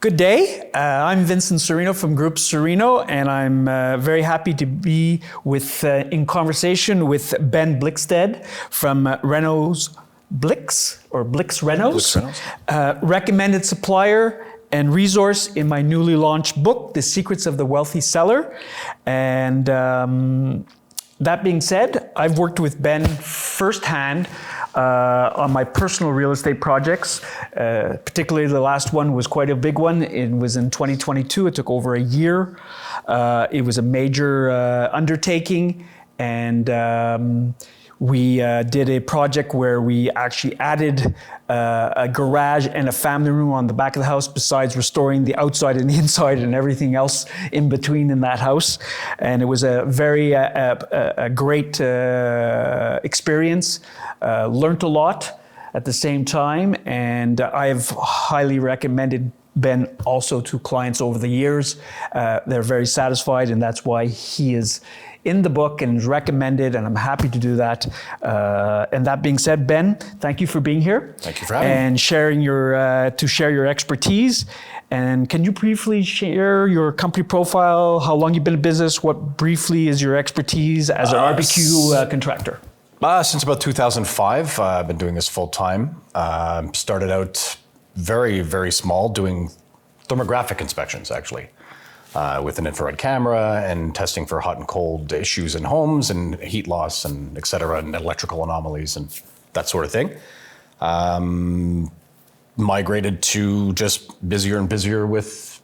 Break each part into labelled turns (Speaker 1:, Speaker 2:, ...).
Speaker 1: Good day. I'm Vincent Sarroino from GroupeSarroino, and I'm very happy to be in conversation with Ben Blickstead from Blix Renos, recommended supplier and resource in my newly launched book, The Secrets of the Wealthy Seller. And that being said, I've worked with Ben firsthand on my personal real estate projects. Particularly the last one was quite a big one. It was in 2022. It took over a year. It was a major undertaking, and we did a project where we actually added a garage and a family room on the back of the house, besides restoring the outside and the inside and everything else in between in that house. And it was a very a great experience. Learned a lot at the same time, and I've highly recommended Ben also to clients over the years. They're very satisfied, and that's why he is in the book and is recommended, and I'm happy to do that. And that being said, Ben, thank you for being here.
Speaker 2: Thank you for having me.
Speaker 1: And sharing to share your expertise. And can you briefly share your company profile, how long you've been in business, what briefly is your expertise as an RBQ contractor?
Speaker 2: Since about 2005, I've been doing this full time. Started out very, very small, doing thermographic inspections, actually, with an infrared camera and testing for hot and cold issues in homes and heat loss and et cetera, and electrical anomalies and that sort of thing. Migrated to just busier and busier with,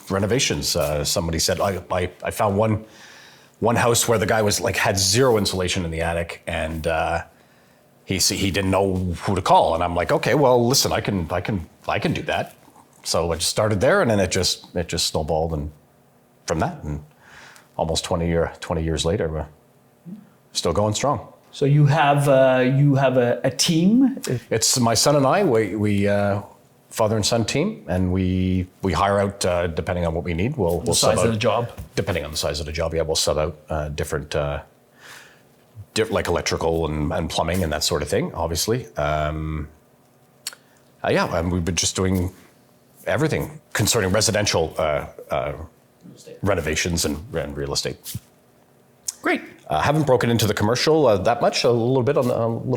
Speaker 2: renovations. Somebody said, I found one house where the guy had zero insulation in the attic, and he didn't know who to call, and I'm like, okay, well, listen, I can do that. So I just started there, and then it just snowballed, and from that, and almost 20 years later, we're still going strong.
Speaker 1: So you have a team.
Speaker 2: It's my son and I. We father and son team, and we hire out depending on what we need. We'll
Speaker 1: the size
Speaker 2: sub out,
Speaker 1: of the job.
Speaker 2: Depending on the size of the job, yeah, we'll sub out different like electrical and plumbing and that sort of thing. Obviously, and we've been just doing everything concerning residential renovations and real estate.
Speaker 1: Great.
Speaker 2: Haven't broken into the commercial that much. A little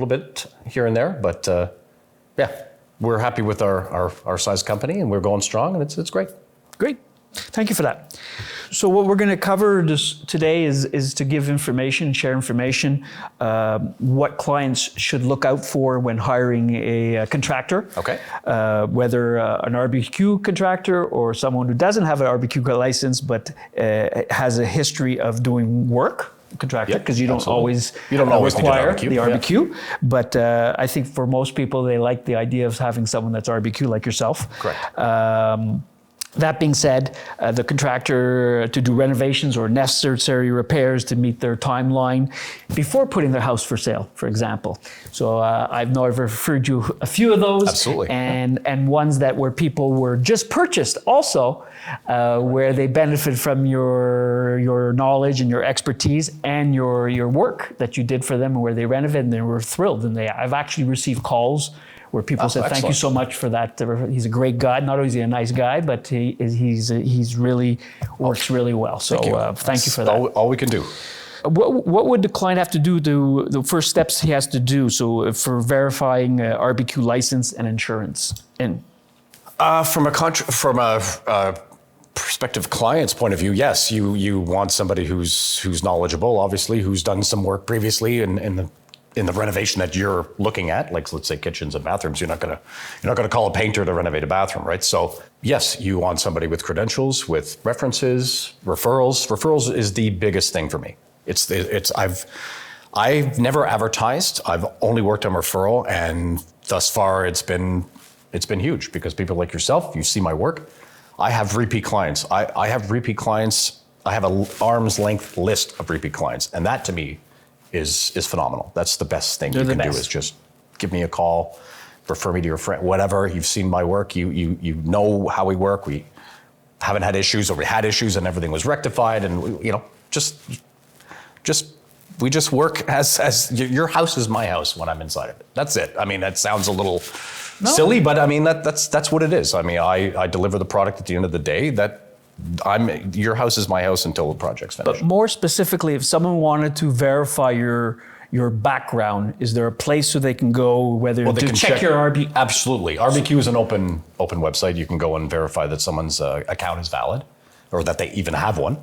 Speaker 2: bit here and there, but we're happy with our size company, and we're going strong, and it's great.
Speaker 1: Great. Thank you for that. So what we're going to cover today is to give information, share information, what clients should look out for when hiring a contractor.
Speaker 2: Okay.
Speaker 1: Whether an RBQ contractor or someone who doesn't have an RBQ license but has a history of doing work. Contractor, because you don't always require the RBQ. Yeah. But I think for most people, they like the idea of having someone that's RBQ like yourself.
Speaker 2: Correct.
Speaker 1: That being said, the contractor to do renovations or necessary repairs to meet their timeline before putting their house for sale, for example. So I've referred you a few of those.
Speaker 2: Absolutely.
Speaker 1: And ones where people were just purchased also, where they benefit from your knowledge and your expertise and your work that you did for them, and where they renovated and they were thrilled. And I've actually received calls where people said, "Thank you so much for that." He's a great guy. Not only is he a nice guy, but he's really works really well. So thank you for that.
Speaker 2: All we can do.
Speaker 1: What would the client have to do? The first steps he has to do for verifying RBQ license and insurance?
Speaker 2: From a prospective client's point of view, yes, you want somebody who's knowledgeable, obviously, who's done some work previously in the renovation that you're looking at, like let's say kitchens and bathrooms. You're not gonna call a painter to renovate a bathroom, right? So yes, you want somebody with credentials, with references, referrals. Referrals is the biggest thing for me. I've never advertised. I've only worked on referral, and thus far it's been huge, because people like yourself, you see my work. I have repeat clients. I have repeat clients. I have an arm's length list of repeat clients, and that to me is phenomenal. That's the best thing you can do, is just give me a call, refer me to your friend, whatever. You've seen my work. You know how we work. We haven't had issues, or we had issues and everything was rectified, and we just work as your house is my house when I'm inside of it. That's it. I mean, that sounds a little silly, but I mean that's what it is. I mean, I deliver the product at the end of the day. Your house is my house until the project's finished.
Speaker 1: But more specifically, if someone wanted to verify your background, is there a place so they can go, whether
Speaker 2: they
Speaker 1: to
Speaker 2: can
Speaker 1: check your RBQ?
Speaker 2: Absolutely. RBQ is an open website. You can go and verify that someone's account is valid, or that they even have one,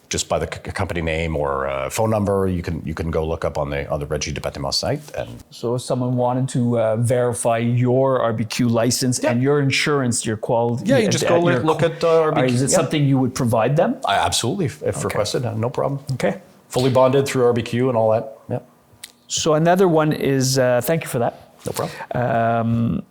Speaker 2: just by the company name or phone number. You can go look up on the Régie de Bâtiment site. And
Speaker 1: so if someone wanted to verify your RBQ license and your insurance, your quality.
Speaker 2: Yeah, you just go look at RBQ.
Speaker 1: Is it something you would provide them?
Speaker 2: Absolutely, if requested, no problem.
Speaker 1: Okay.
Speaker 2: Fully bonded through RBQ and all that. Yeah.
Speaker 1: So another one is, thank you for that.
Speaker 2: No problem.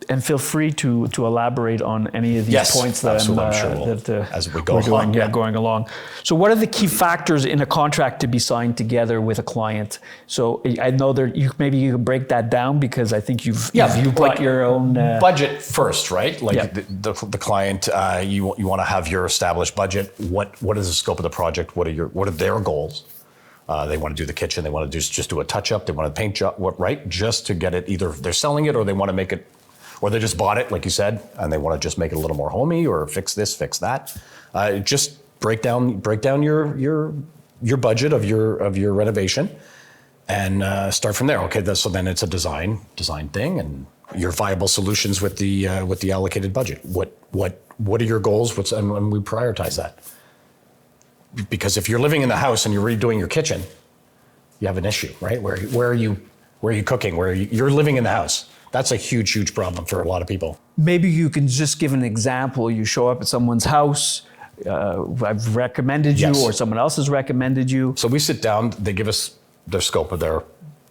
Speaker 1: And feel free to elaborate on any of these points that
Speaker 2: I'm sure as we go along.
Speaker 1: Going along. So what are the key factors in a contract to be signed together with a client? So I know that maybe you can break that down, because I think you've got your own
Speaker 2: budget first, right? Like the client, you want to have your established budget. What is the scope of the project? What are their goals? They want to do the kitchen. They want to just do a touch up. They want to paint job, right? Just to get it, either they're selling it or they want to make it, or they just bought it, like you said, and they want to just make it a little more homey, or fix this, fix that. Just break down your budget of your renovation, and start from there. Okay, so then it's a design thing, and your viable solutions with the allocated budget. What are your goals? And we prioritize that. Because if you're living in the house and you're redoing your kitchen, you have an issue, right? Where are you cooking? You're living in the house. That's a huge problem for a lot of people.
Speaker 1: Maybe you can just give an example. You show up at someone's house, I've recommended you, or someone else has recommended you.
Speaker 2: So we sit down, they give us their scope of their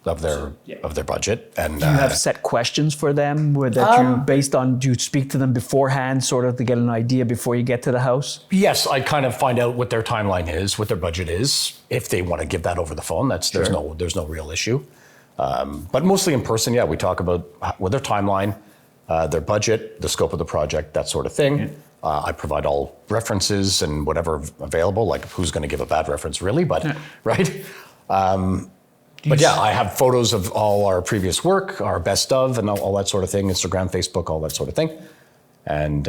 Speaker 2: budget, and
Speaker 1: do you have set questions for them do you speak to them beforehand, sort of to get an idea before you get to the house?
Speaker 2: Yes, I kind of find out what their timeline is, what their budget is. If they want to give that over the phone, there's no real issue. But mostly in person, we talk about their timeline, their budget, the scope of the project, that sort of thing. Yeah. I provide all references and whatever available, like who's going to give a bad reference really, right? I have photos of all our previous work, our best of, and all that sort of thing, Instagram, Facebook, all that sort of thing. And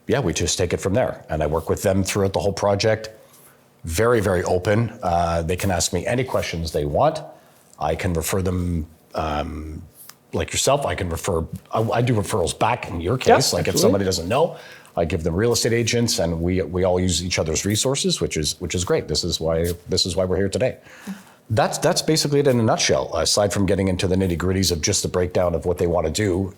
Speaker 2: we just take it from there. And I work with them throughout the whole project. Very, very open. They can ask me any questions they want. I can refer them, like yourself, I do referrals back in your case. Like if somebody doesn't know, I give them real estate agents, and we all use each other's resources, which is great. This is why we're here today. That's basically it in a nutshell, aside from getting into the nitty-gritties of just the breakdown of what they want to do,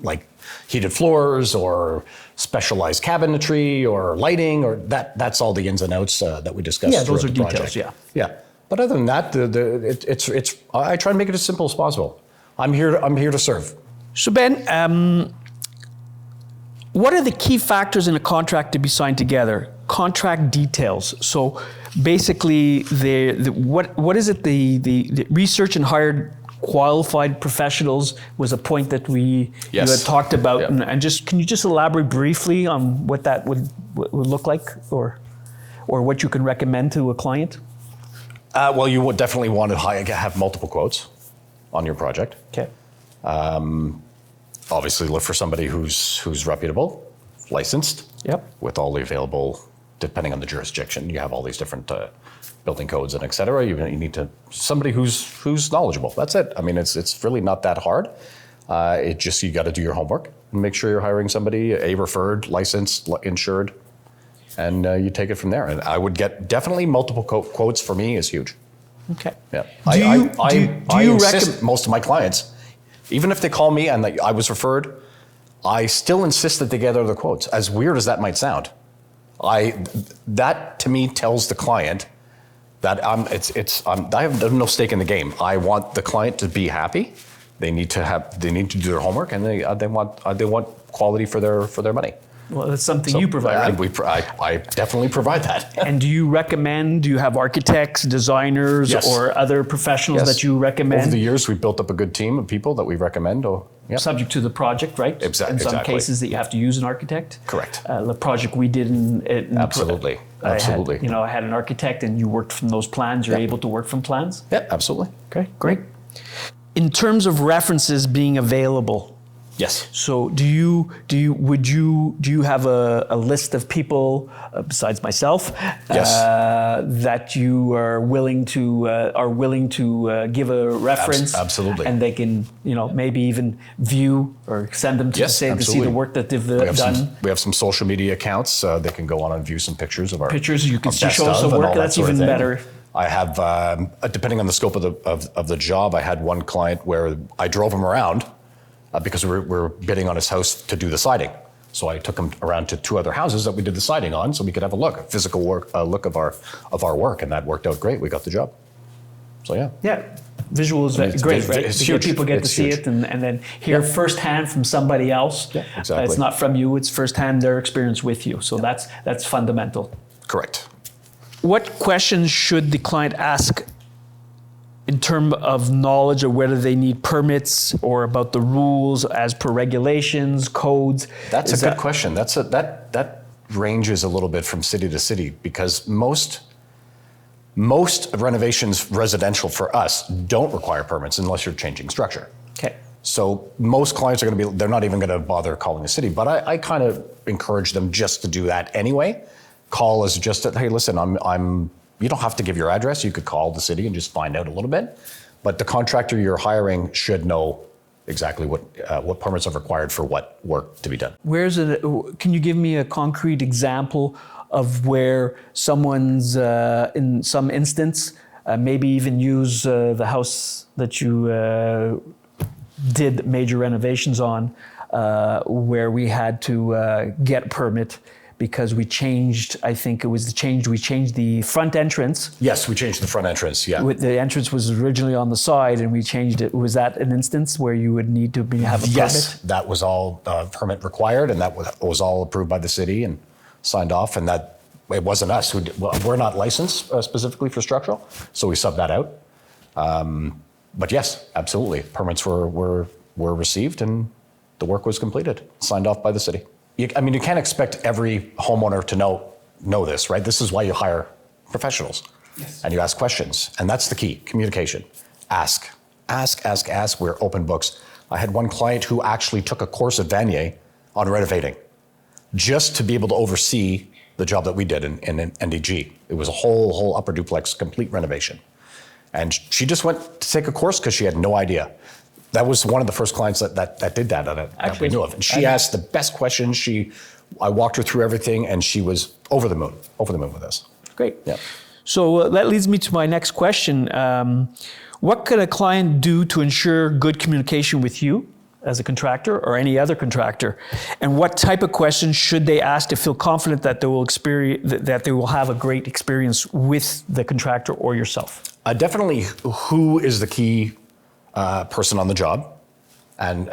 Speaker 2: like heated floors or specialized cabinetry or lighting, or that's all the ins and outs that we discussed.
Speaker 1: Yeah, those are
Speaker 2: the
Speaker 1: details,
Speaker 2: project. Yeah. But other than that, I try to make it as simple as possible. I'm here to serve.
Speaker 1: So Ben, what are the key factors in a contract to be signed together? Contract details. So basically, what is it? The research and hired qualified professionals was a point that you had talked about, and can you just elaborate briefly on what that would look like, or what you can recommend to a client?
Speaker 2: Well, you would definitely want to have multiple quotes on your project.
Speaker 1: Okay.
Speaker 2: Obviously, look for somebody who's reputable, licensed.
Speaker 1: Yep. With
Speaker 2: all the available, depending on the jurisdiction, you have all these different building codes and et cetera. You need somebody who's knowledgeable. That's it. I mean, it's really not that hard. You got to do your homework and make sure you're hiring somebody referred, licensed, insured, and you take it from there. And I would get definitely multiple quotes. For me is huge.
Speaker 1: Okay.
Speaker 2: Yeah. I insist most of my clients, even if they call me and I was referred, I still insist that they get other quotes. As weird as that might sound, that to me tells the client that I have no stake in the game. I want the client to be happy. They need to do their homework, and they want quality for their money.
Speaker 1: Well, that's something you provide, right?
Speaker 2: I definitely provide that.
Speaker 1: And do you have architects, designers, or other professionals that you recommend?
Speaker 2: Over the years, we've built up a good team of people that we recommend.
Speaker 1: Subject to the project, right?
Speaker 2: Exactly.
Speaker 1: In some cases that you have to use an architect.
Speaker 2: Correct.
Speaker 1: The project we did in
Speaker 2: Absolutely.
Speaker 1: I had an architect, and you worked from those plans. You're able to work from plans?
Speaker 2: Yeah, absolutely.
Speaker 1: Okay, great. In terms of references being available,
Speaker 2: Yes.
Speaker 1: So do you have a list of people besides myself
Speaker 2: Yes.
Speaker 1: that you are willing to give a reference?
Speaker 2: Absolutely.
Speaker 1: And they can maybe even view or send them to
Speaker 2: Yes,
Speaker 1: to see the
Speaker 2: absolutely.
Speaker 1: work that they've done.
Speaker 2: We have some social media accounts. They can go on and view some pictures of our
Speaker 1: Pictures you can
Speaker 2: of
Speaker 1: see,
Speaker 2: best
Speaker 1: show us
Speaker 2: of
Speaker 1: the
Speaker 2: and
Speaker 1: work.
Speaker 2: all that
Speaker 1: That's
Speaker 2: sort of
Speaker 1: even
Speaker 2: thing.
Speaker 1: better.
Speaker 2: I have, depending on the scope of the job, I had one client where I drove him around because we're bidding on his house to do the siding. So I took him around to 2 other houses that we did the siding on, so we could have a physical look of our work, and that worked out great. We got the job. So yeah.
Speaker 1: Yeah, visuals great, right?
Speaker 2: It's
Speaker 1: Because
Speaker 2: huge.
Speaker 1: people get
Speaker 2: It's
Speaker 1: to see
Speaker 2: huge.
Speaker 1: it and then hear firsthand from somebody else.
Speaker 2: Yeah, exactly.
Speaker 1: It's not from you; it's firsthand their experience with you. So that's fundamental.
Speaker 2: Correct.
Speaker 1: What questions should the client ask in terms of knowledge of whether they need permits or about the rules as per regulations, codes?
Speaker 2: That's a good question. That ranges a little bit from city to city because most renovations residential for us don't require permits unless you're changing structure.
Speaker 1: Okay.
Speaker 2: So most clients are going to they're not even going to bother calling the city, but I kind of encourage them just to do that anyway. Call is just, hey, listen, you don't have to give your address. You could call the city and just find out a little bit. But the contractor you're hiring should know exactly what permits are required for what work to be done.
Speaker 1: Can you give me a concrete example of where someone's, in some instance, maybe even use the house that you did major renovations on, where we had to get a permit because we changed, I think it was we changed the front entrance.
Speaker 2: Yes, we changed the front entrance, yeah.
Speaker 1: The entrance was originally on the side and we changed it. Was that an instance where you would need to have a permit?
Speaker 2: Yes, that was all permit required, and that was all approved by the city and signed off, and that it wasn't us who did, well, we're not licensed specifically for structural, so we subbed that out. But yes, absolutely, permits were received and the work was completed, signed off by the city. You can't expect every homeowner to know this, right? This is why you hire professionals. Yes. And you ask questions, and that's the key, communication. Ask. We're open books. I had one client who actually took a course at Vanier on renovating just to be able to oversee the job that we did in NDG. It was a whole upper duplex, complete renovation. And she just went to take a course because she had no idea. That was one of the first clients that did that we knew of. And she asked the best questions. I walked her through everything, and she was over the moon with us.
Speaker 1: Great.
Speaker 2: Yeah.
Speaker 1: So that leads me to my next question. What can a client do to ensure good communication with you as a contractor or any other contractor? And what type of questions should they ask to feel confident that they will have a great experience with the contractor or yourself?
Speaker 2: Definitely, who is the key person on the job, and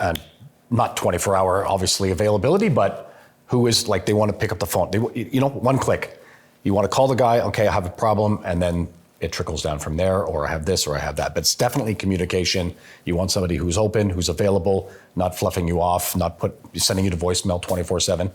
Speaker 2: not 24-hour obviously availability, but who is like they want to pick up the phone. One click. You want to call the guy. Okay, I have a problem, and then it trickles down from there. Or I have this, or I have that. But it's definitely communication. You want somebody who's open, who's available, not fluffing you off, not sending you to voicemail 24/7.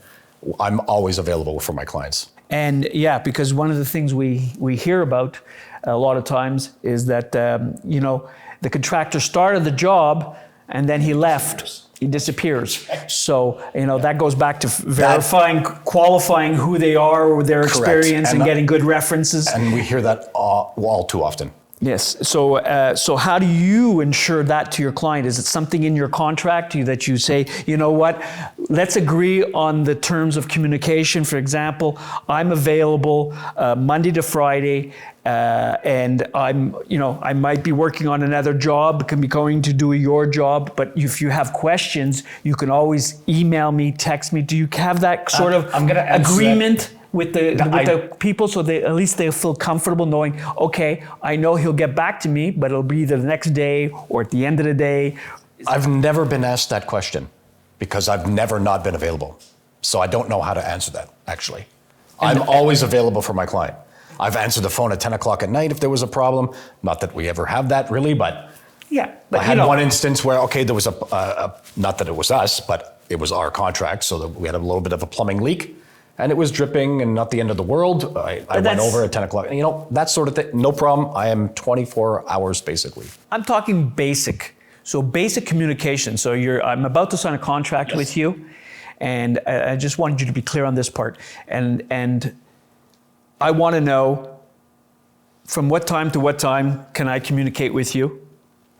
Speaker 2: I'm always available for my clients.
Speaker 1: And yeah, because one of the things we hear about a lot of times is that the contractor started the job and then he left. He disappears. So, that goes back to verifying, qualifying who they are, their experience, and getting good references.
Speaker 2: And we hear that all too often.
Speaker 1: Yes. So how do you ensure that to your client? Is it something in your contract that you say, you know what, let's agree on the terms of communication. For example, I'm available Monday to Friday, and I might be working on another job, can be going to do your job, but if you have questions, you can always email me, text me. Do you have that sort of agreement with the people, so at least they feel comfortable knowing, okay, I know he'll get back to me, but it'll be either the next day or at the end of the day?
Speaker 2: I've never been asked that question because I've never not been available. So I don't know how to answer that, actually. I'm always available for my client. I've answered the phone at 10 o'clock at night if there was a problem. Not that we ever have that really, but I had one instance where, okay, there was not that it was us, but it was our contract, so that we had a little bit of a plumbing leak. And it was dripping and not the end of the world. I went over at 10 o'clock. That sort of thing, no problem. I am 24 hours basically.
Speaker 1: I'm talking basic. So basic communication. So I'm about to sign a contract
Speaker 2: Yes.
Speaker 1: with you, and I just wanted you to be clear on this part. And I want to know, from what time to what time can I communicate with you?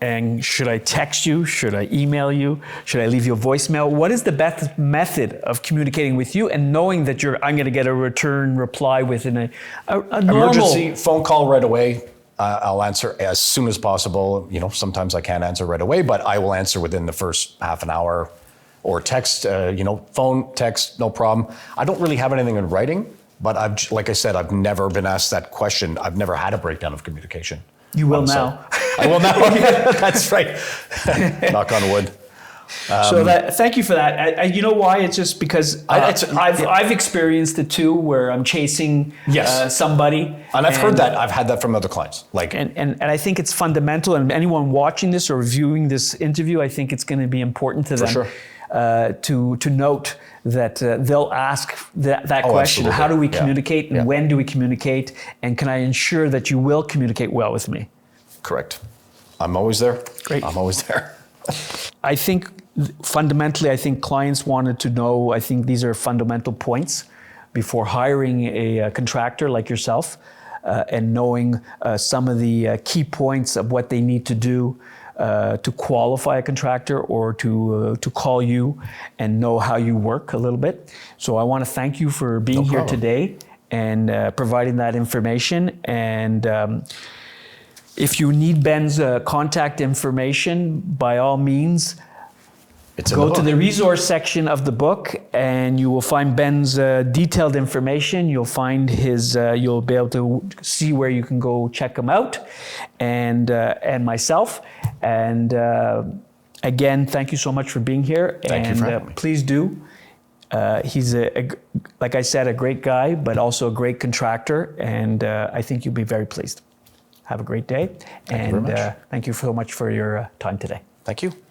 Speaker 1: And should I text you? Should I email you? Should I leave you a voicemail? What is the best method of communicating with you and knowing that I'm going to get a return reply within a normal...
Speaker 2: Emergency phone call right away. I'll answer as soon as possible. You know, sometimes I can't answer right away, but I will answer within the first half an hour. Or text, phone, text, no problem. I don't really have anything in writing, but like I said, I've never been asked that question. I've never had a breakdown of communication.
Speaker 1: You will now.
Speaker 2: I will now. That's right. Knock on wood.
Speaker 1: Thank you for that. You know why? It's just because I've experienced it too, where I'm chasing somebody.
Speaker 2: And I've heard that. I've had that from other clients.
Speaker 1: And I think it's fundamental. And anyone watching this or viewing this interview, I think it's going to be important to them.
Speaker 2: For
Speaker 1: sure. To note that they'll ask that question:
Speaker 2: absolutely.
Speaker 1: How do we communicate, and when do we communicate, and can I ensure that you will communicate well with me?
Speaker 2: Correct. I'm always there.
Speaker 1: Great.
Speaker 2: I'm always there.
Speaker 1: I think fundamentally, I think clients wanted to know. I think these are fundamental points before hiring a contractor like yourself, and knowing some of the key points of what they need to do. To qualify a contractor or to call you and know how you work a little bit. So I want to thank you for being here today and providing that information. And if you need Ben's contact information, by all means, go to the resource section of the book and you will find Ben's detailed information. You'll find you'll be able to see where you can go check him out, and myself. And again, thank you so much for being here.
Speaker 2: Thank you for having me.
Speaker 1: Please do. He's like I said, a great guy, but also a great contractor. And I think you'll be very pleased. Have a great day.
Speaker 2: Thank you very much.
Speaker 1: Thank you so much for your time today.
Speaker 2: Thank you.